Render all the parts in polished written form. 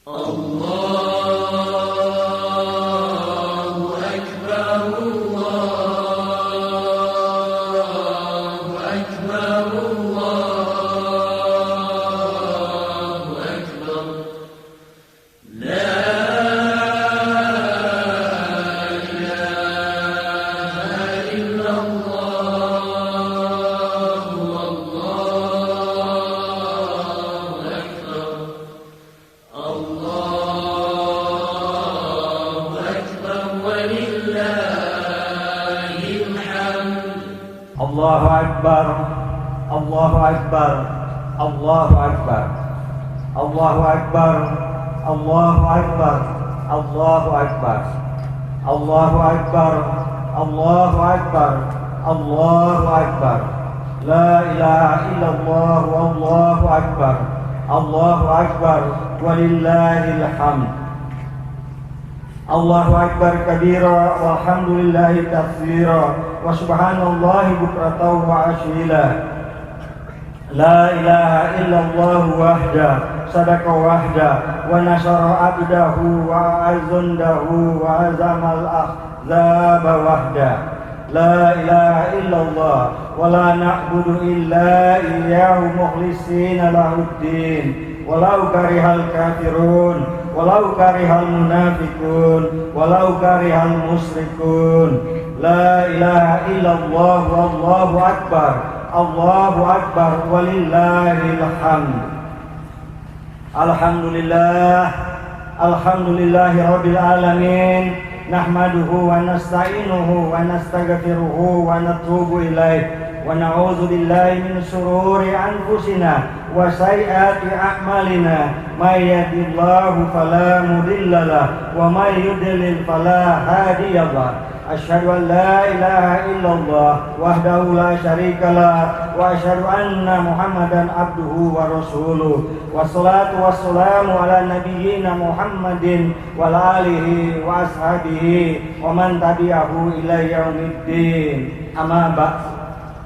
Allahu Akbar, Allahu Akbar, Allahu Akbar, Allahu Akbar, Allahu Akbar, Allahu Akbar, Allahu Akbar, Allahu Akbar, Allahu Akbar, La ilaha illallah, Wallahu Akbar, Allahu Akbar, walillahil hamd. Allahu Akbar kabira, walhamdulillahi katsira, wa subhanallahi bukratan wa asyila. La ilaha illallah wahda, sadaqa wahda, wa nasara abdahu wa azundahu wa azamal ahzaba wahda. La ilaha illallah wa la na'budu illa iyyahu mukhlishina lahuddin. Walau karihal kafirun, walau karihal munafikun, walau karihal musyrikun. La ilaha illallah, wallahu akbar, Allahu akbar, walillahil hamd. Alhamdulillah, alhamdulillahi rabbil alamin. Nahmaduhu wa nasta'inuhu wa nastaghfiruhu wa natubu ilaih, wa na'udzu billahi min shururi anfusina wa sayyiati a'malina. May yahdihillahu fala mudilla lahu wa may yudlil fala hadiya lahu. Asyhadu an la ilaha illallah wahdahu la syarika lah, wa asyhadu anna Muhammadan abduhu wa rasuluh. Wassalatu wassalamu ala nabiyyina Muhammadin wa ala alihi wa ashabihi wa man tabi'ahu ila yaumiddin. Amma ba'd.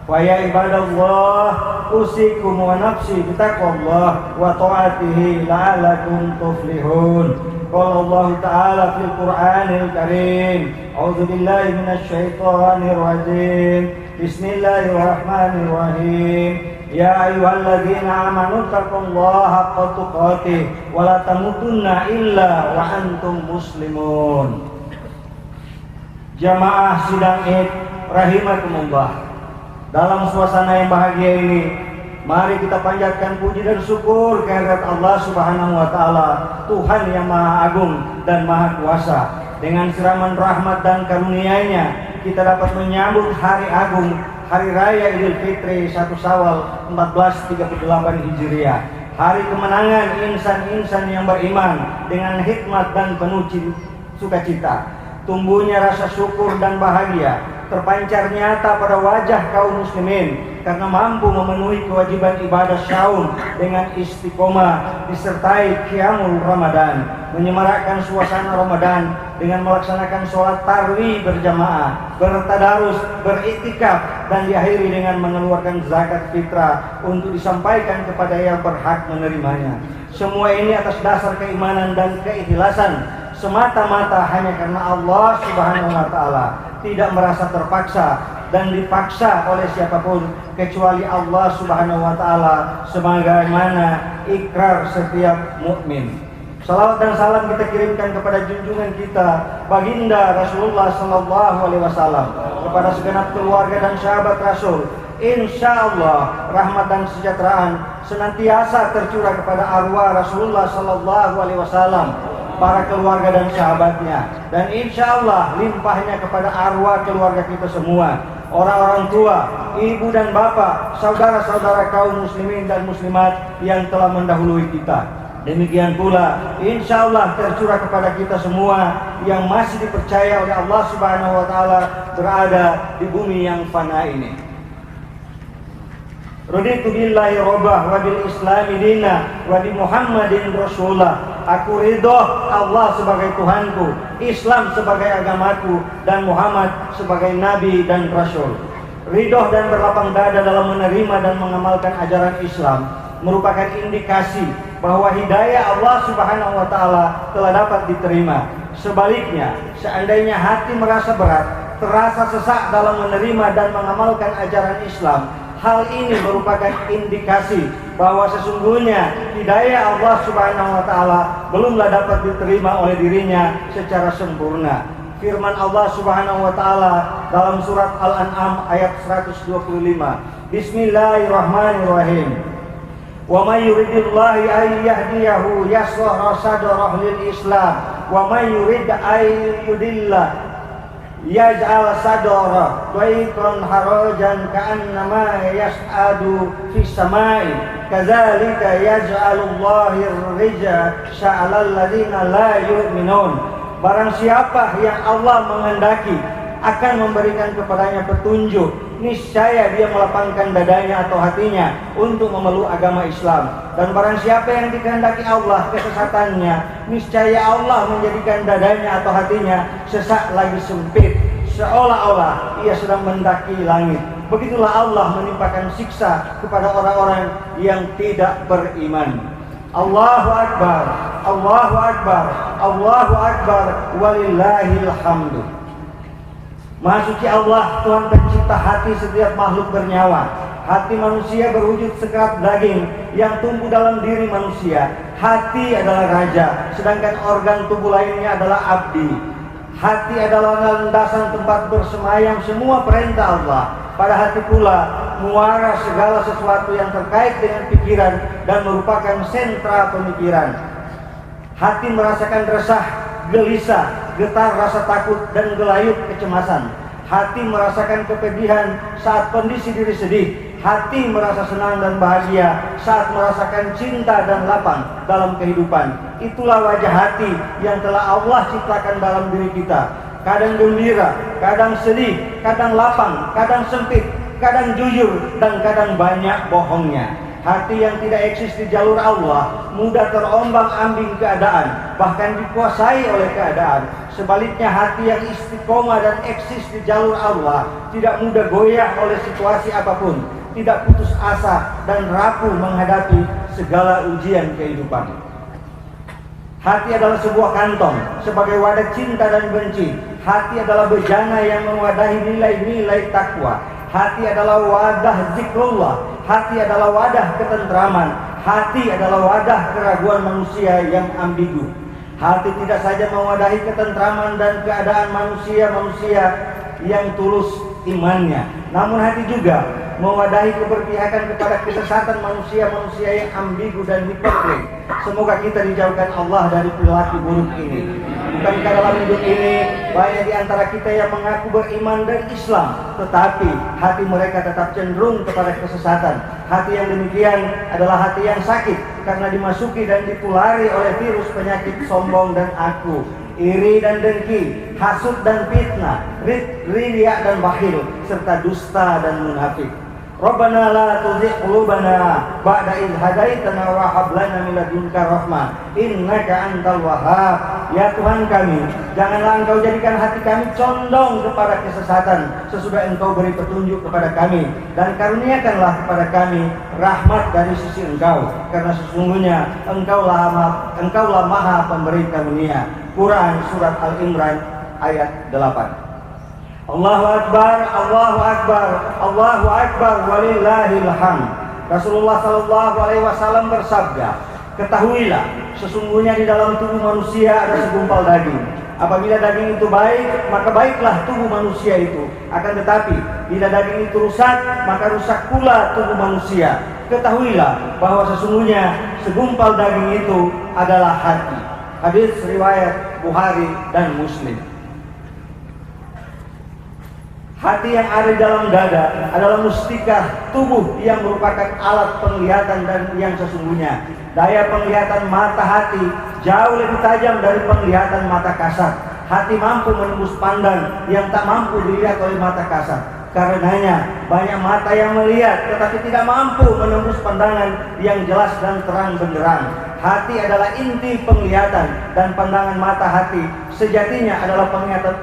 Wa ya ibadallah, usikum wa nafsi bitaqwallah wa ta'atihi la'allakum tuflihun. Qala Allah Ta'ala fil Qur'anil Karim, a'udzu billahi minasy syaithanir rajim. Bismillahirrahmanirrahim. Ya ayyuhalladzina amanu taqullaha haqqa tuqatih wa la tamutunna illa wa antum muslimun. Jamaah sidang Id rahimakumullah. Dalam suasana yang bahagia ini, mari kita panjatkan puji dan syukur kehadirat Allah Subhanahu wa taala, Tuhan yang Maha Agung dan Maha Kuasa. Dengan siraman rahmat dan karunia-Nya, kita dapat menyambut hari agung, hari raya Idul Fitri 1 Syawal 1438 Hijriah. Hari kemenangan insan-insan yang beriman dengan hikmat dan penuh sukacita. Tumbuhnya rasa syukur dan bahagia terpancar nyata pada wajah kaum muslimin karena mampu memenuhi kewajiban ibadah syaum dengan istiqomah disertai qiyamul Ramadan, menyemarakkan suasana Ramadan dengan melaksanakan sholat tarawih berjamaah, bertadarus, beriktikaf, dan diakhiri dengan mengeluarkan zakat fitrah untuk disampaikan kepada yang berhak menerimanya. Semua ini atas dasar keimanan dan keikhlasan, semata-mata hanya karena Allah Subhanahu wa taala, tidak merasa terpaksa dan dipaksa oleh siapapun kecuali Allah Subhanahu wa taala, sebagaimana ikrar setiap mukmin. Salawat dan salam kita kirimkan kepada junjungan kita baginda Rasulullah sallallahu alaihi wasallam, kepada segenap keluarga dan sahabat Rasul. Insyaallah rahmat dan kesejahteraan senantiasa tercurah kepada arwah Rasulullah sallallahu alaihi wasallam, para keluarga dan sahabatnya, dan insya Allah limpahnya kepada arwah keluarga kita semua, orang-orang tua, ibu dan bapak, saudara-saudara kaum muslimin dan muslimat yang telah mendahului kita. Demikian pula insya Allah tercurah kepada kita semua yang masih dipercaya oleh Allah Subhanahu wa taala berada di bumi yang fana ini. Raditu billahi rabbah wa bil islami dina wa bi Muhammadin rasulullah. Aku ridho Allah sebagai Tuhanku, Islam sebagai agamaku, dan Muhammad sebagai nabi dan rasul. Ridho dan berlapang dada dalam menerima dan mengamalkan ajaran Islam merupakan indikasi bahwa hidayah Allah Subhanahu wa taala telah dapat diterima. Sebaliknya, seandainya hati merasa berat, terasa sesak dalam menerima dan mengamalkan ajaran Islam, hal ini merupakan indikasi bahwa sesungguhnya hidayah Allah Subhanahu wa taala belumlah dapat diterima oleh dirinya secara sempurna. Firman Allah Subhanahu wa taala dalam surat Al-An'am ayat 125. Bismillahirrahmanirrahim. Wa may yuridillahu ay yahdiyahu yashrah sadrahu lil Islam wa may yurid ay yudillah yaj'al sadra dayqan harajan ka'annama yas'adu fis samai kadzalika yaj'alullahu ar-rija sya'alal ladzina la yu'minun. Barang siapa yang Allah menghendaki akan memberikan kepadanya petunjuk, niscaya dia melapangkan dadanya atau hatinya untuk memeluk agama Islam. Dan barang siapa yang dikehendaki Allah kesesatannya, niscaya Allah menjadikan dadanya atau hatinya sesak lagi sempit, seolah-olah ia sedang mendaki langit. Begitulah Allah menimpakan siksa kepada orang-orang yang tidak beriman. Allahu Akbar, Allahu Akbar, Allahu Akbar, walillahil hamdu. Maha suci Allah, Tuhan pencipta hati setiap makhluk bernyawa. Hati manusia berwujud sekerat daging yang tumbuh dalam diri manusia. Hati adalah raja, sedangkan organ tubuh lainnya adalah abdi. Hati adalah landasan tempat bersemayam semua perintah Allah. Pada hati pula muara segala sesuatu yang terkait dengan pikiran dan merupakan sentra pemikiran. Hati merasakan resah, gelisah, getar rasa takut dan gelayut kecemasan. Hati merasakan kepedihan saat kondisi diri sedih. Hati merasa senang dan bahagia saat merasakan cinta dan lapang dalam kehidupan. Itulah wajah hati yang telah Allah ciptakan dalam diri kita. Kadang gembira, kadang sedih, kadang lapang, kadang sempit, kadang jujur, dan kadang banyak bohongnya. Hati yang tidak eksis di jalur Allah mudah terombang-ambing keadaan, bahkan dikuasai oleh keadaan. Sebaliknya hati yang istiqomah dan eksis di jalur Allah tidak mudah goyah oleh situasi apapun, tidak putus asa dan rapuh menghadapi segala ujian kehidupan. Hati adalah sebuah kantong sebagai wadah cinta dan benci. Hati adalah bejana yang mewadahi nilai-nilai takwa. Hati adalah wadah zikrullah. Hati adalah wadah ketentraman. Hati adalah wadah keraguan manusia yang ambigu. Hati tidak saja mewadahi ketentraman dan keadaan manusia-manusia yang tulus imannya, namun hati juga mewadahi keberpihakan kepada kesesatan manusia-manusia yang ambigu dan hipokrit. Semoga kita dijauhkan Allah dari perilaku buruk ini. Bukankah dalam hidup ini banyak di antara kita yang mengaku beriman dan Islam, tetapi hati mereka tetap cenderung kepada kesesatan. Hati yang demikian adalah hati yang sakit karena dimasuki dan ditulari oleh virus penyakit sombong dan aku, iri dan dengki, hasud dan fitnah, riya dan bakhil, serta dusta dan munafik. Rabbana la tuzigh qulubana ba'da idh hadaitana wa hab lana min ladunka rahmah innaka antal wahhab. Ya Tuhan kami, janganlah Engkau jadikan hati kami condong kepada kesesatan sesudah Engkau beri petunjuk kepada kami, dan karuniakanlah kepada kami rahmat dari sisi Engkau, karena sesungguhnya Engkaulah Maha Pemberi karunia. Quran surat Al-Imran ayat 8. Allahu Akbar, Allahu Akbar, Allahu Akbar, walillahil hamd. Rasulullah sallallahu alaihi wasallam bersabda, ketahuilah, sesungguhnya di dalam tubuh manusia ada segumpal daging. Apabila daging itu baik, maka baiklah tubuh manusia itu. Akan tetapi, bila daging itu rusak, maka rusak pula tubuh manusia. Ketahuilah bahwa sesungguhnya segumpal daging itu adalah hati. Hadis riwayat Bukhari dan Muslim. Hati yang ada di dalam dada adalah mustikah tubuh yang merupakan alat penglihatan dan yang sesungguhnya. Daya penglihatan mata hati jauh lebih tajam dari penglihatan mata kasar. Hati mampu menembus pandang yang tak mampu dilihat oleh mata kasar. Karenanya banyak mata yang melihat tetapi tidak mampu menembus pandangan yang jelas dan terang benderang. Hati adalah inti penglihatan, dan pandangan mata hati sejatinya adalah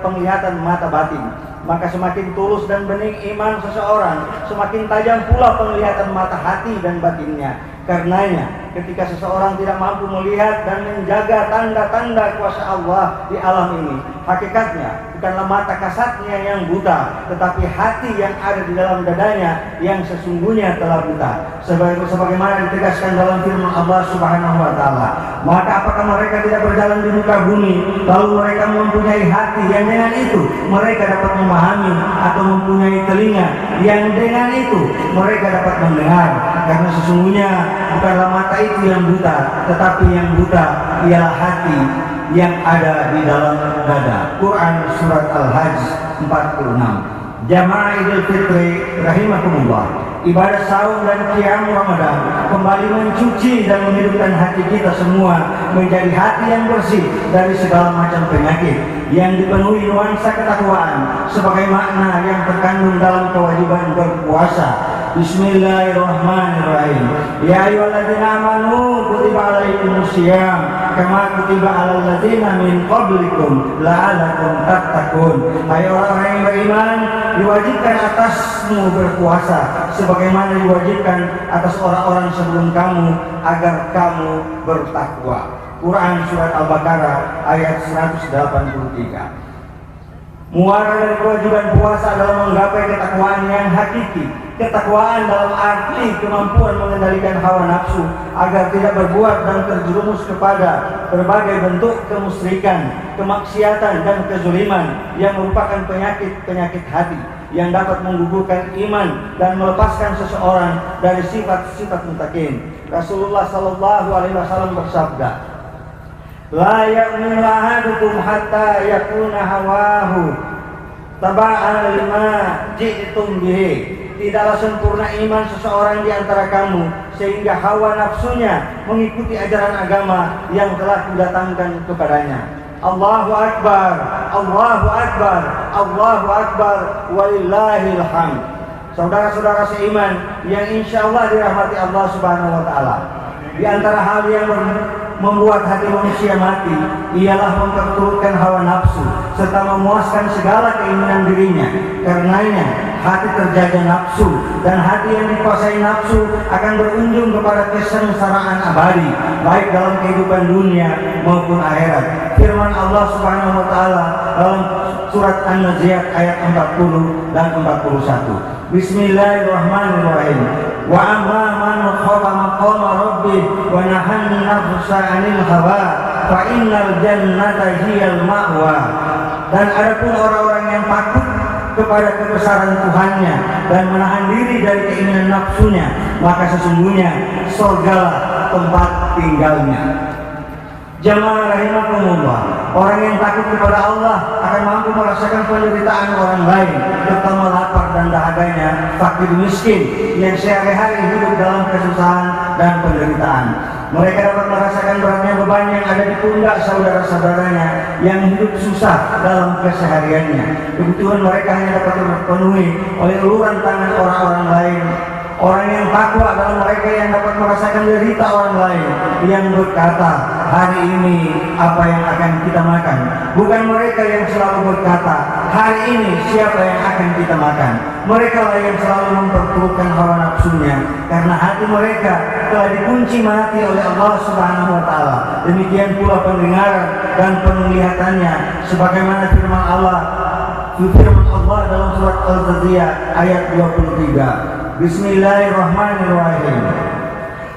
penglihatan mata batin. Maka semakin tulus dan bening iman seseorang, semakin tajam pula penglihatan mata hati dan batinnya. Karenanya ketika seseorang tidak mampu melihat dan menjaga tanda-tanda kuasa Allah di alam ini, hakikatnya bukanlah mata kasatnya yang buta, tetapi hati yang ada di dalam dadanya yang sesungguhnya telah buta. Sebagaimana ditegaskan dalam firman Allah Subhanahu wa taala, maka apakah mereka tidak berjalan di muka bumi lalu mereka mempunyai hati yang dengan itu mereka dapat memahami, atau mempunyai telinga yang dengan itu mereka dapat mendengar? Karena sesungguhnya bukanlah mata itu yang buta, tetapi yang buta ialah hati yang ada di dalam dada. Quran surat Al-Hajj 46. Jamaah Idul Fitri rahimakumullah, ibadah saum dan qiyam Ramadan kembali mencuci dan menghidupkan hati kita semua menjadi hati yang bersih dari segala macam penyakit, yang dipenuhi nuansa ketakwaan sebagai makna yang terkandung dalam kewajiban berpuasa. Bismillahirrahmanirrahim. Ya ayyuhalladzina amanu kutiba alaikumusiyam kama kutiba alal ladzina min qablikum la'allakum tattaqun. Hai orang-orang yang beriman, diwajibkan atasmu berpuasa sebagaimana diwajibkan atas orang-orang sebelum kamu agar kamu bertakwa. Quran surat Al-Baqarah ayat 183. Muara dari kewajiban puasa adalah menggapai ketakwaan yang hakiki. Ketakwaan dalam arti kemampuan mengendalikan hawa nafsu agar tidak berbuat dan terjerumus kepada berbagai bentuk kemusyrikan, kemaksiatan dan kezuliman yang merupakan penyakit hati yang dapat menggugurkan iman dan melepaskan seseorang dari sifat-sifat muttaqin. Rasulullah sallallahu alaihi wasallam bersabda, la ya'minu ahadukum hatta yakuna hawahu taba'an lima ji'tum bihi. Tidaklah sempurna iman seseorang di antara kamu sehingga hawa nafsunya mengikuti ajaran agama yang telah kudatangkan kepadanya. Allahu Akbar, Allahu Akbar, Allahu Akbar, walillahil hamd. Saudara-saudara seiman yang insya Allah dirahmati Allah Subhanahu wa taala, di antara hal yang membuat hati manusia mati ialah memperturutkan hawa nafsu serta memuaskan segala keinginan dirinya. Karenanya hati terjaga nafsu, dan hati yang dikuasai nafsu akan berujung kepada kesengsaraan abadi baik dalam kehidupan dunia maupun akhirat. Firman Allah Subhanahu wa taala dalam surat An-Nazi'at ayat 40 dan 41. Bismillahirrahmanirrahim. Wa amma man khafa maqama rabbih wa nahana nafsa 'anil hawa fa innal jannata hiyal ma'wa. Dan adapun orang-orang yang takut kepada kebesaran Tuhannya dan menahan diri dari keinginan nafsunya, maka sesungguhnya surgalah tempat tinggalnya. Jamaah rahimakumullah, orang yang takut kepada Allah akan mampu merasakan penderitaan orang lain, terutama lapar dan dahaganya, fakir miskin yang sehari-hari hidup dalam kesusahan dan penderitaan. Mereka dapat merasakan beratnya beban yang ada di pundak saudara-saudaranya yang hidup susah dalam kesehariannya. Kebutuhan mereka hanya dapat terpenuhi oleh uluran tangan orang-orang lain. Orang yang takwa adalah mereka yang dapat merasakan derita orang lain, yang berkata, hari ini apa yang akan kita makan? Bukan mereka yang selalu berkata, hari ini siapa yang akan kita makan? Mereka lah yang selalu memperturutkan hawa nafsunya, karena hati mereka telah dikunci mati oleh Allah Subhanahu wa taala. Demikian pula pendengaran dan penglihatannya, sebagaimana firman Allah dalam surat Al-Zariyat ayat 23. Bismillahirrahmanirrahim.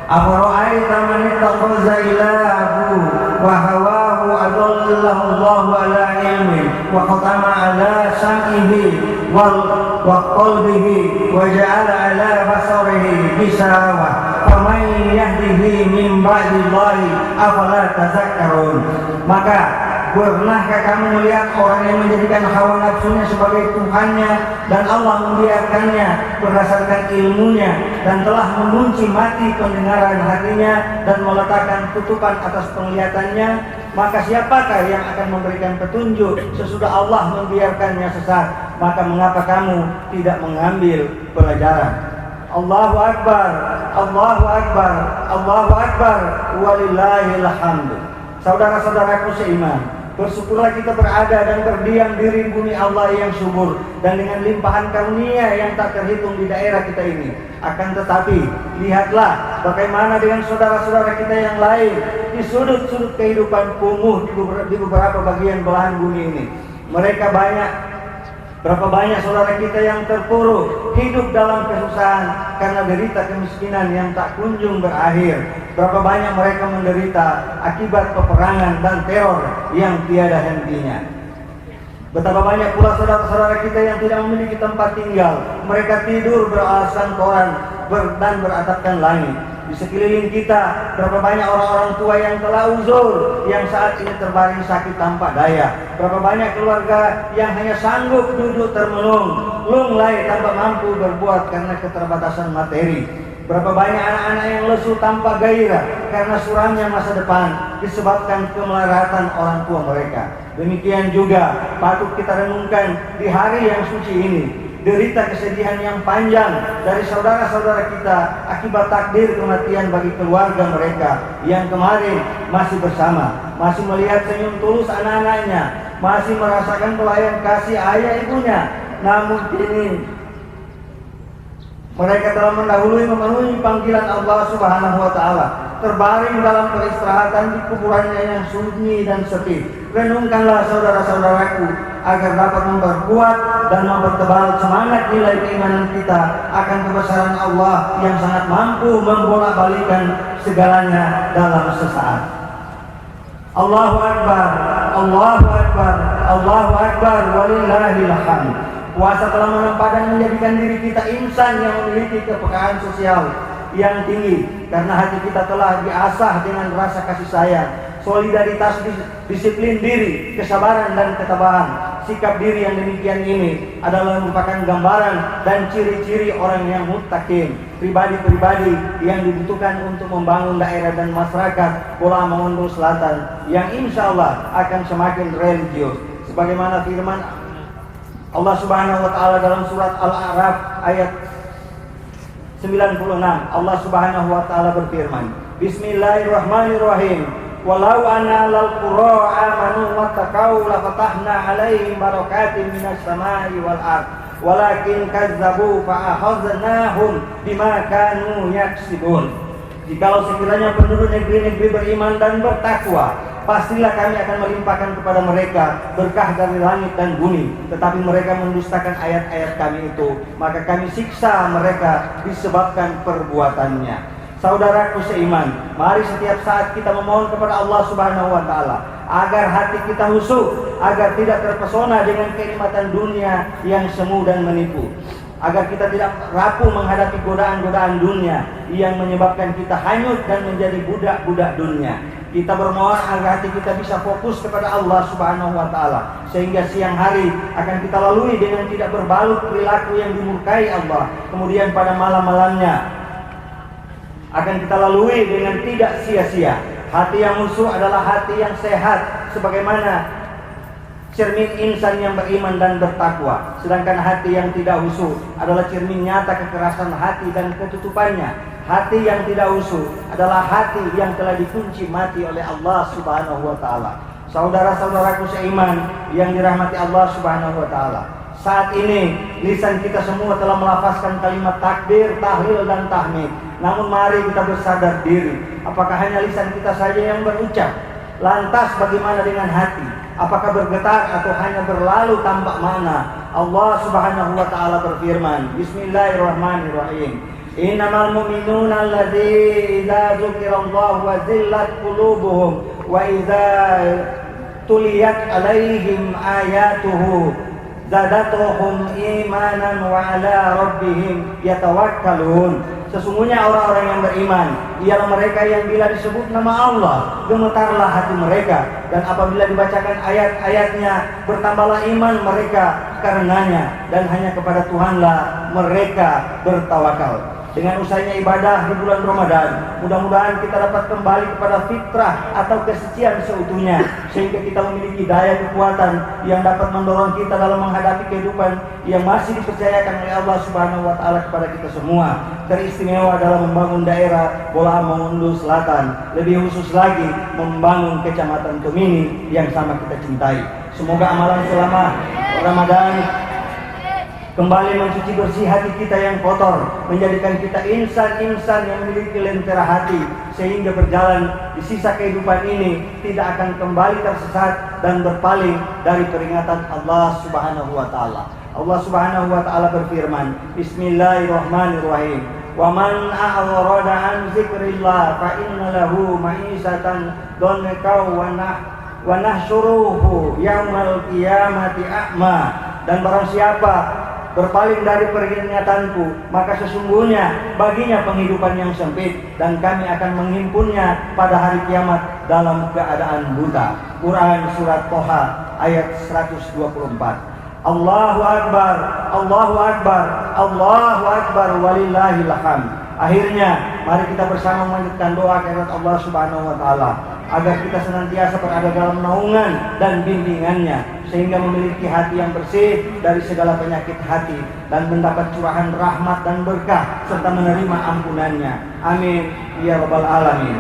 Afara'aita man ittakhadha ilahahu wa hawahu adallahu Allahu ala ilmin wa khatama ala sam'ihi wa qalbihi wa ja'ala ala basarihi gishawa faman yahdihi min ba'dillahi afala tazakkarun. Maka pernahkah kamu melihat orang yang menjadikan hawa nafsunya sebagai Tuhannya dan Allah membiarkannya berdasarkan ilmunya dan telah mengunci mati pendengaran hatinya dan meletakkan tutupan atas penglihatannya? Maka siapakah yang akan memberikan petunjuk sesudah Allah membiarkannya sesat? Maka mengapa kamu tidak mengambil pelajaran? Allahu Akbar, Allahu Akbar, Allahu Akbar, walillahil hamd. Saudara-saudaraku seiman, Bersyukurlah kita berada dan berdiam diri di bumi Allah yang subur dan dengan limpahan karunia yang tak terhitung di daerah kita ini. Akan tetapi, lihatlah bagaimana dengan saudara-saudara kita yang lain di sudut-sudut kehidupan kumuh di beberapa bagian belahan bumi ini. Berapa banyak saudara kita yang terpuruk, hidup dalam kesusahan karena derita kemiskinan yang tak kunjung berakhir. Berapa banyak mereka menderita akibat peperangan dan teror yang tiada hentinya. Betapa banyak pula saudara-saudara kita yang tidak memiliki tempat tinggal. Mereka tidur beralaskan koran dan beratapkan langit. Di sekeliling kita, berapa banyak orang-orang tua yang telah uzur, yang saat ini terbaring sakit tanpa daya. Berapa banyak keluarga yang hanya sanggup duduk termenung, lunglai tanpa mampu berbuat karena keterbatasan materi. Berapa banyak anak-anak yang lesu tanpa gairah karena suramnya masa depan disebabkan kemelaratan orang tua mereka. Demikian juga patut kita renungkan di hari yang suci ini, derita kesedihan yang panjang dari saudara-saudara kita akibat takdir kematian bagi keluarga mereka yang kemarin masih bersama, masih melihat senyum tulus anak-anaknya, masih merasakan pelayan kasih ayah ibunya. Namun kini mereka telah mendahului memenuhi panggilan Allah Subhanahu wa Ta'ala, terbaring dalam peristirahatan di kuburannya yang sunyi dan sepi. Renungkanlah saudara-saudaraku agar dapat memperkuat dan mempertebal semangat nilai keimanan kita akan kebesaran Allah yang sangat mampu membolak-balikan segalanya dalam sesaat. Allahu Akbar, Allahu Akbar, Allahu Akbar, walillahil hamd. Puasa telah menempa dan menjadikan diri kita insan yang memiliki kepekaan sosial yang tinggi karena hati kita telah diasah dengan rasa kasih sayang, solidaritas, disiplin diri, kesabaran dan ketabahan. Sikap diri yang demikian ini adalah merupakan gambaran dan ciri-ciri orang yang muttaqin, pribadi-pribadi yang dibutuhkan untuk membangun daerah dan masyarakat Pulau Mongondo Selatan yang insya Allah akan semakin religius. Sebagaimana firman Allah Subhanahu wa Ta'ala dalam surat Al-A'raf ayat 96, Allah Subhanahu wa Ta'ala berfirman, Bismillahirrahmanirrahim. Walau anna lal qura amanu wattaqau la fatahna 'alaihim barakatin minas samai wal ard walakin kazzabu fa akhadnahum bima kanu yaksibun. Jikalau sekiranya penduduk negeri-negeri beriman dan bertakwa, pastilah kami akan melimpahkan kepada mereka berkah dari langit dan bumi. Tetapi mereka mendustakan ayat-ayat kami itu, maka kami siksa mereka disebabkan perbuatannya. Saudaraku seiman, mari setiap saat kita memohon kepada Allah Subhanahu wa Ta'ala agar hati kita khusyuk, agar tidak terpesona dengan kenikmatan dunia yang semu dan menipu, agar kita tidak rapuh menghadapi godaan-godaan dunia yang menyebabkan kita hanyut dan menjadi budak-budak dunia. Kita bermohon agar hati kita bisa fokus kepada Allah Subhanahu wa Ta'ala, sehingga siang hari akan kita lalui dengan tidak berbalut perilaku yang dimurkai Allah. Kemudian pada malam-malamnya akan kita lalui dengan tidak sia-sia. Hati yang khusyuk adalah hati yang sehat, sebagaimana cermin insan yang beriman dan bertakwa. Sedangkan hati yang tidak khusyuk adalah cermin nyata kekerasan hati dan ketutupannya. Hati yang tidak khusyuk adalah hati yang telah dikunci mati oleh Allah Subhanahu wa Ta'ala. Saudara-saudaraku seiman yang dirahmati Allah Subhanahu wa Ta'ala, saat ini lisan kita semua telah melafazkan kalimat takbir, tahlil dan tahmid. Namun mari kita bersadar diri, apakah hanya lisan kita saja yang berucap? Lantas bagaimana dengan hati? Apakah bergetar atau hanya berlalu tanpa makna? Allah Subhanahu wa Ta'ala berfirman, Bismillahirrahmanirrahim. Innamal mu'minuna alladzi idza dzukirallahu wazillat qulubuhum wa idza tuliyat alaihim ayatuhu zadatuhum imanan wa ala rabbihim yatawakkalun. Sesungguhnya orang-orang yang beriman ialah mereka yang bila disebut nama Allah gemetarlah hati mereka, dan apabila dibacakan ayat-ayatnya bertambahlah iman mereka karenanya, dan hanya kepada Tuhanlah mereka bertawakal. dengan usainya ibadah di bulan Ramadan. Mudah-mudahan kita dapat kembali kepada fitrah atau kesucian seutuhnya, sehingga kita memiliki daya kekuatan yang dapat mendorong kita dalam menghadapi kehidupan yang masih dipercayakan oleh Allah Subhanahu wa taala kepada kita semua. Teristimewa dalam membangun daerah Bola Mongondo Selatan, lebih khusus lagi membangun Kecamatan Tomini yang sama kita cintai. Semoga amalan selama Ramadan kembali mencuci bersih hati kita yang kotor, menjadikan kita insan-insan yang memiliki lentera hati, sehingga berjalan di sisa kehidupan ini tidak akan kembali tersesat dan berpaling dari peringatan Allah Subhanahu wa taala. Allah Subhanahu wa taala berfirman, Bismillahirrahmanirrahim. Wa man a'rada an dzikrillah fa inna lahu ma'isatan dhanka wa nahsyuruhu yaumal qiyamati a'ma. Dan barang siapa berpaling dari peringatanku, maka sesungguhnya baginya penghidupan yang sempit, dan kami akan menghimpunnya pada hari kiamat dalam keadaan buta. Quran Surat Toha ayat 124. Allahu Akbar, Allahu Akbar, Allahu Akbar, walillahil hamd. Akhirnya mari kita bersama melanjutkan doa kepada Allah Subhanahu wa taala agar kita senantiasa berada dalam naungan dan bimbingannya, sehingga memiliki hati yang bersih dari segala penyakit hati dan mendapat curahan rahmat dan berkah serta menerima ampunannya. Amin ya rabbal alamin.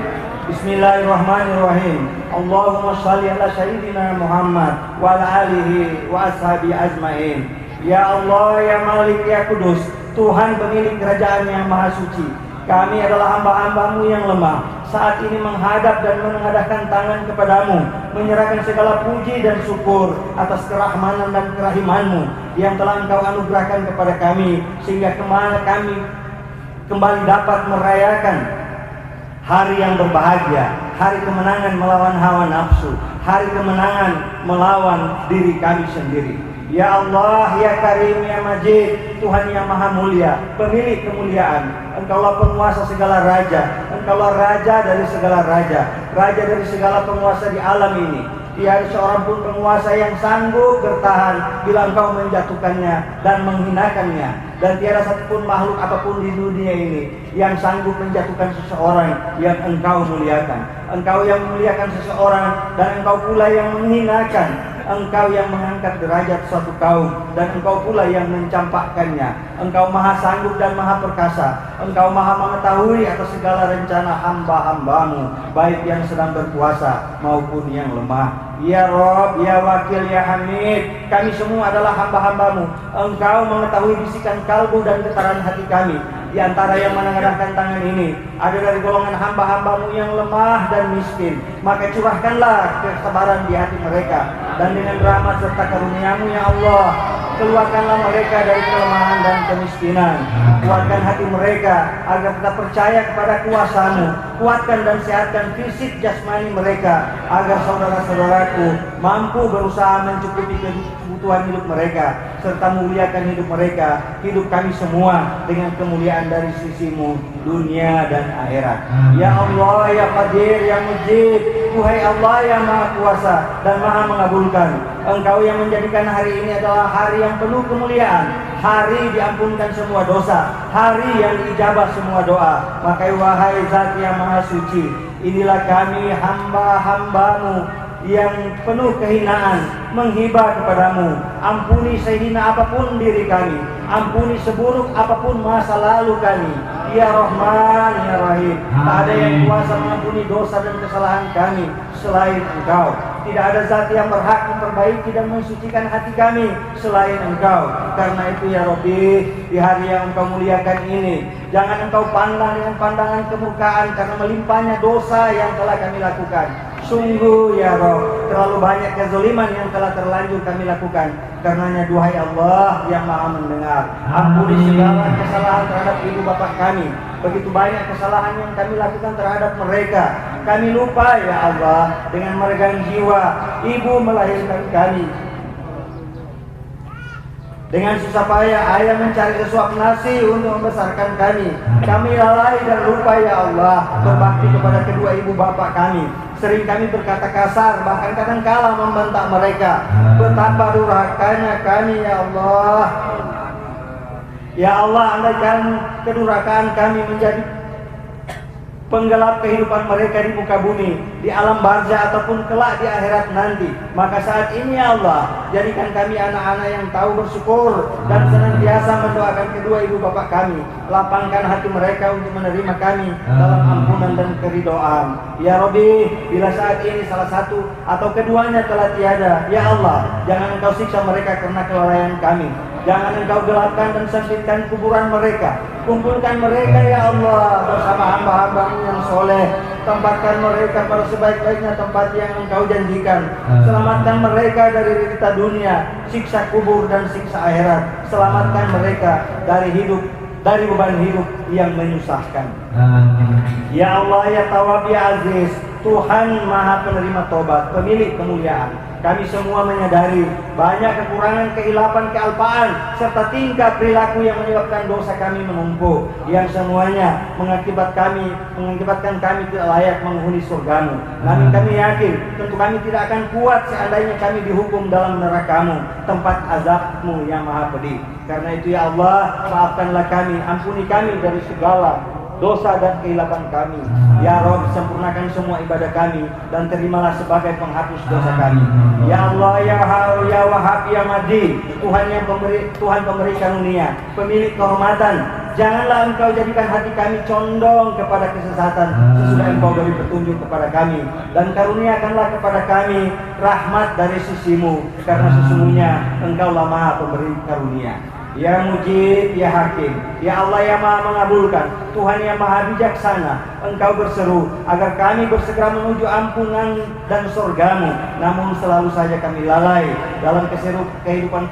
Bismillahirrahmanirrahim. Allahumma shalli ala sayyidina Muhammad wa ala alihi wa ashabi ajmain. Ya Allah, ya Malik, ya Kudus, Tuhan pemilik kerajaan yang maha suci, kami adalah hamba-hambamu yang lemah. Saat ini menghadap dan menengadahkan tangan kepadamu, menyerahkan segala puji dan syukur atas kerahmanan dan kerahimanmu yang telah Engkau anugerahkan kepada kami, sehingga kami kembali dapat merayakan hari yang berbahagia, hari kemenangan melawan hawa nafsu, hari kemenangan melawan diri kami sendiri. Ya Allah, ya Karim, ya Majid, Tuhan yang maha mulia, pemilik kemuliaan. Engkaulah penguasa segala raja, Engkaulah raja dari segala raja, raja dari segala penguasa di alam ini. Tiada seorang pun penguasa yang sanggup bertahan bila Engkau menjatuhkannya dan menghinakannya. Dan tiada satupun makhluk apapun di dunia ini yang sanggup menjatuhkan seseorang yang Engkau muliakan. Engkau yang memuliakan seseorang, dan Engkau pula yang menghinakan. Engkau yang mengangkat derajat suatu kaum, dan Engkau pula yang mencampakkannya. Engkau maha sanggup dan maha perkasa. Engkau maha mengetahui atas segala rencana hamba-hambamu, baik yang sedang berpuasa maupun yang lemah. Ya Rob, ya Wakil, ya Hamid, kami semua adalah hamba-hambamu. Engkau mengetahui bisikan kalbu dan getaran hati kami. Di antara yang menengadahkan tangan ini ada dari golongan hamba-hambamu yang lemah dan miskin. Maka curahkanlah kesabaran di hati mereka, dan dengan rahmat serta karunia-Mu ya Allah, keluarkanlah mereka dari kelemahan dan kemiskinan. Kuatkan hati mereka agar tetap percaya kepada kuasa-Mu. Kuatkan dan sehatkan fisik jasmani mereka agar saudara-saudaraku mampu berusaha mencukupi kebutuhan hidup mereka, serta muliakan hidup mereka, hidup kami semua dengan kemuliaan dari sisi-Mu dunia dan akhirat. Ya Allah, ya Qadir, ya Mujib, Tuhai Allah yang maha kuasa dan maha mengabulkan. Engkau yang menjadikan hari ini adalah hari yang penuh kemuliaan, hari diampunkan semua dosa, hari yang diijabah semua doa. Maka wahai Zat yang maha suci, inilah kami hamba-hambamu yang penuh kehinaan menghibah kepadamu. Ampuni sehina apapun diri kami, ampuni seburuk apapun masa lalu kami. Ya Rahman, ya Rahim, tak ada yang kuasa mengampuni dosa dan kesalahan kami selain Engkau. Tidak ada zat yang berhak memperbaiki dan mensucikan hati kami selain Engkau. Karena itu ya Rabbi, di hari yang Engkau muliakan ini, jangan Engkau pandang dengan pandangan kemurkaan karena melimpahnya dosa yang telah kami lakukan. Sungguh ya Rabb, terlalu banyak kezaliman yang telah terlanjur kami lakukan. Karenanya duhai Allah yang maha mendengar, ampuni segala kesalahan terhadap ibu bapak kami. Begitu banyak kesalahan yang kami lakukan terhadap mereka. Kami lupa ya Allah, dengan meregang jiwa ibu melahirkan kami. Dengan susah payah ayah mencari sesuap nasi untuk membesarkan kami. Kami lalai dan lupa ya Allah berbakti kepada kedua ibu bapak kami. Sering kami berkata kasar, bahkan kadang-kala membentak mereka. Betapa durhakanya kami ya Allah. Ya Allah, andaikan kedurhakaan kami menjadi penggelap kehidupan mereka di muka bumi, di alam barzah ataupun kelak di akhirat nanti, maka saat ini ya Allah, jadikan kami anak-anak yang tahu bersyukur dan senantiasa mendoakan kedua ibu bapak kami. Lapangkan hati mereka untuk menerima kami dalam ampunan dan keridhaan. Ya Rabbi, bila saat ini salah satu atau keduanya telah tiada, ya Allah, jangan Engkau siksa mereka karena kelalaian kami. Jangan Engkau gelapkan dan sempitkan kuburan mereka. Kumpulkan mereka ya Allah bersama hamba-hamba-Mu yang soleh. Tempatkan mereka pada sebaik-baiknya tempat yang Engkau janjikan. Selamatkan mereka dari derita dunia, siksa kubur dan siksa akhirat. Selamatkan mereka dari beban hidup yang menyusahkan. Ya Allah, ya Tawwab, ya Aziz, Tuhan Maha Penerima Tobat, pemilik kemuliaan. Kami semua menyadari banyak kekurangan, keilapan, kealpaan, serta tingkah perilaku yang menyebabkan dosa kami menumpuk, yang semuanya mengakibatkan kami tidak layak menghuni surga-Mu. Namun kami yakin tentu kami tidak akan kuat seandainya kami dihukum dalam neraka-Mu, tempat azab-Mu yang maha pedih. Karena itu ya Allah, maafkanlah kami, ampuni kami dari segala dosa dan keilapan kami. Ya Rabb, sempurnakan semua ibadah kami dan terimalah sebagai penghapus dosa kami. Ya Allah, ya Hau, ya Wahab, ya Madi, Tuhan pemberi karunia, pemilik kehormatan. Janganlah Engkau jadikan hati kami condong kepada kesesatan sesudah Engkau beri petunjuk kepada kami, dan karuniakanlah kepada kami rahmat dari sisi-Mu, karena sesungguhnya Engkaulah Maha Pemberi karunia. Ya Mujib, ya Hakim, ya Allah yang Maha mengabulkan, Tuhan yang Maha bijaksana, Engkau berseru agar kami bersegera menuju ampunan dan surga-Mu. Namun selalu saja kami lalai dalam kehidupan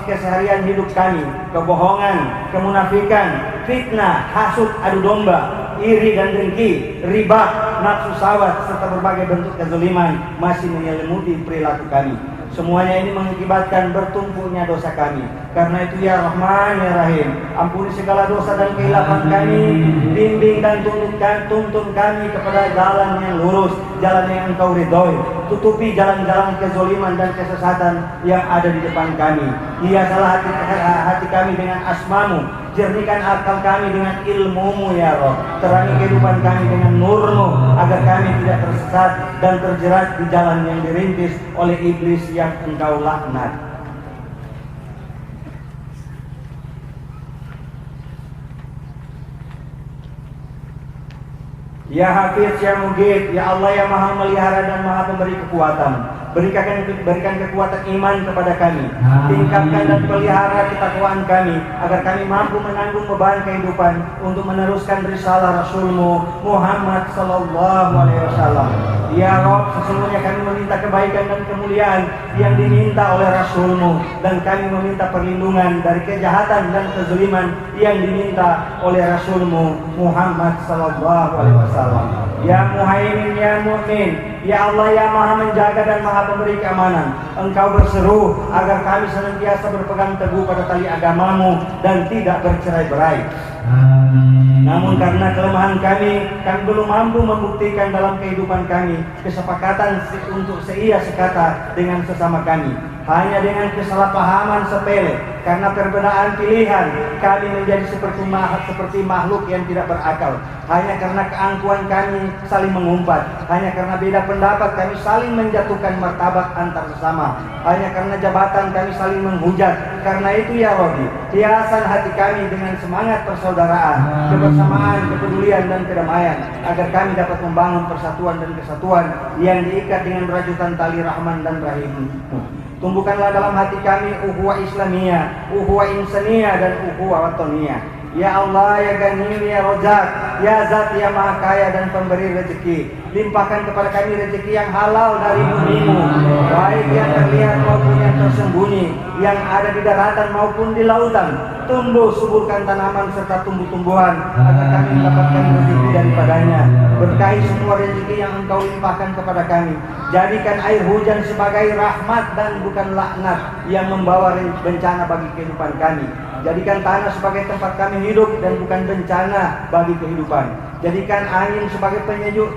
keseharian hidup kami. Kebohongan, kemunafikan, fitnah, hasud, adu domba, iri dan dengki, riba, nafsu syahwat, serta berbagai bentuk kezaliman masih menyelimuti perilaku kami. Semuanya ini mengakibatkan bertumpuknya dosa kami. Karena itu ya Rahman, ya Rahim, ampuni segala dosa dan keilapan kami. Bimbing dan tuntun kami kepada jalan yang lurus, jalan yang Engkau ridhoi. Tutupi jalan-jalan kezaliman dan kesesatan yang ada di depan kami. Hiasalah hati kami dengan asma-Mu. Jernihkan akal kami dengan ilmu-Mu ya Rabb. Terangi kehidupan kami dengan nur-Mu, agar kami tidak tersesat dan terjerat di jalan yang dirintis oleh iblis yang Engkau laknat. Ya Hafiz, ya Mujib, ya Allah yang Maha melihara dan Maha pemberi kekuatan. Berikan kekuatan iman kepada kami. Tingkatkan dan pelihara ketakwaan kami, agar kami mampu menanggung beban kehidupan untuk meneruskan risalah Rasul-Mu Muhammad sallallahu alaihi wasallam. Ya Rabb, sesungguhnya kami meminta kebaikan dan kemuliaan yang diminta oleh Rasul-Mu, dan kami meminta perlindungan dari kejahatan dan kezaliman yang diminta oleh Rasul-Mu Muhammad sallallahu alaihi wasallam. Ya Muhaimin, ya Mu'min, ya Allah yang Maha menjaga dan Maha pemberi keamanan, Engkau berseru agar kami senantiasa berpegang teguh pada tali agama-Mu dan tidak bercerai-berai. Namun karena kelemahan kami belum mampu membuktikan dalam kehidupan kami kesepakatan untuk seia sekata dengan sesama kami. Hanya dengan kesalahpahaman sepele, karena perbedaan pilihan, kami menjadi seperti makhluk yang tidak berakal. Hanya karena keangkuhan kami saling mengumpat. Hanya karena beda pendapat kami saling menjatuhkan martabat antar sesama. Hanya karena jabatan kami saling menghujat. Karena itu ya Rabbi, hiasan hati kami dengan semangat persaudaraan, kebersamaan, kepedulian dan kedamaian, agar kami dapat membangun persatuan dan kesatuan yang diikat dengan rajutan tali rahman dan rahim-Mu. Tumbuhkanlah dalam hati kami ukhuwah Islamiyah, ukhuwah insaniyah dan ukhuwah wataniyah. Ya Allah, ya Ghani, ya Rojak, ya Zat yang Maha Kaya dan pemberi rezeki, limpahkan kepada kami rezeki yang halal dari bumi-Mu, baik yang terlihat maupun yang tersembunyi, yang ada di daratan maupun di lautan. Tumbuh suburkan tanaman serta tumbuh-tumbuhan, agar kami mendapatkan rezeki daripadanya. Berkahi semua rezeki yang Engkau limpahkan kepada kami. Jadikan air hujan sebagai rahmat dan bukan laknat yang membawa bencana bagi kehidupan kami. Jadikan tanah sebagai tempat kami hidup dan bukan bencana bagi kehidupan. Jadikan angin sebagai penyejuk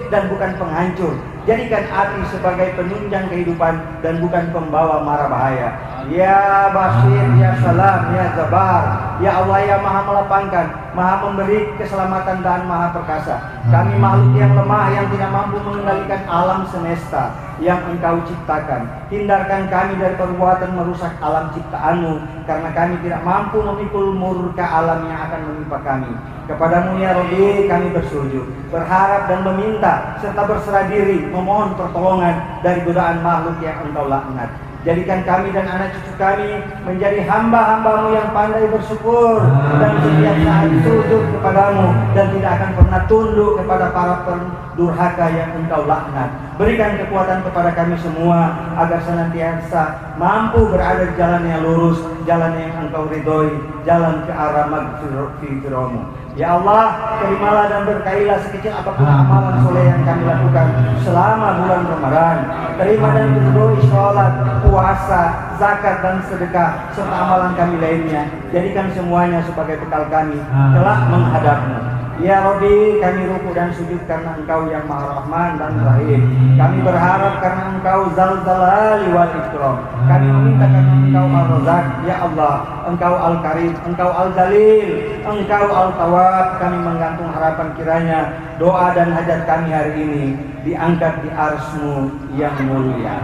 dan bukan penghancur. Jadikan api sebagai penunjang kehidupan dan bukan pembawa mara bahaya. Ya Basir, Ya Salam, Ya Jabar, Ya Allah yang maha melapangkan, maha memberi keselamatan dan maha perkasa. Kami makhluk yang lemah yang tidak mampu mengendalikan alam semesta yang Engkau ciptakan. Hindarkan kami dari perbuatan merusak alam ciptaan-Mu, karena kami tidak mampu memikul murka alam yang akan menimpa kami. Kepadamu ya Rabbi kami bersujud, berharap dan meminta serta berserah diri memohon pertolongan dari godaan makhluk yang Engkau laknat. Jadikan kami dan anak cucu kami menjadi hamba-hamba-Mu yang pandai bersyukur dan setiap saat sujud kepadamu dan tidak akan pernah tunduk kepada para pendurhaka yang Engkau laknat. Berikan kekuatan kepada kami semua agar senantiasa mampu berada di jalan yang lurus, jalan yang Engkau ridhoi, jalan ke arah maghfirah-Mu. Ya Allah, terimalah dan berkailah sekecil apapun amalan soleh yang kami lakukan selama bulan Ramadan. Terima dan ridhoi sholat, puasa, zakat dan sedekah serta amalan kami lainnya. Jadikan semuanya sebagai bekal kami kelak menghadap-Mu. Ya Rabbi, kami ruku dan sujud karena Engkau yang Maha Rahman dan Rahim. Kami berharap karena Engkau Zal Jalali wal Ikram. Kami meminta karena Engkau Ar-Razzaq. Ya Allah, Engkau Al-Karim, Engkau Al-Jalil, Engkau Al-Tawwab. Kami menggantung harapan kiranya doa dan hajat kami hari ini diangkat di arsy-Mu yang mulia.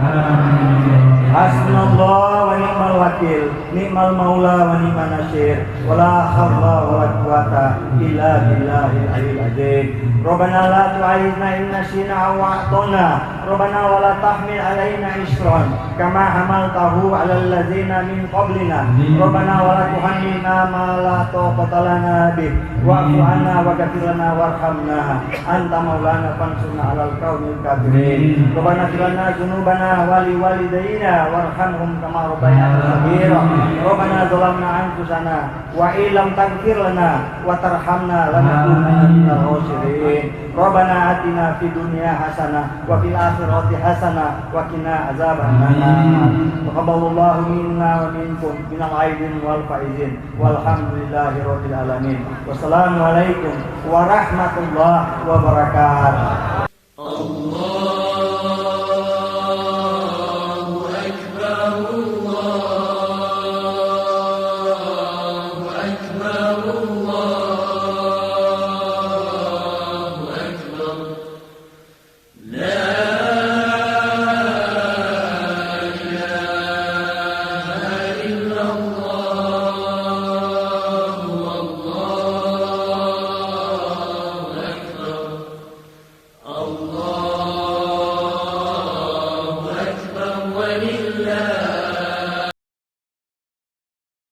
Hasbunallah wa ni'mal wakil, ni'mal maula wa ni'man nasir, wala haula wala quwata illa billahil aliyyil azim. Rabbana la tu'akhidhna in nasina aw akhtana, Rabbana wala tahmil alaina isran kama hamaltahu 'alal ladzina min qablina, Rabbana wala tuhammilna ma la taqata lana bih, wa'fu 'anna waghfir lana warhamna anta maulana fansurna 'alal qaumil kafirin. Rabbana ighfir lana dzunubana wa liwalidayna warhamhum kama rabbayana shaghira. Rabbana zalamna anfusana wa illam taghfir lana wa tarhamna lanakunanna minal khasirin. Rabbana atina fid dunya hasanah wa fil akhirati hasanah wa qina azabannar. Taqabbalallahu minna wa minkum minal aidin wal faizin walhamdulillahi rabbil alamin. Wassalamu alaikum warahmatullahi wabarakatuh.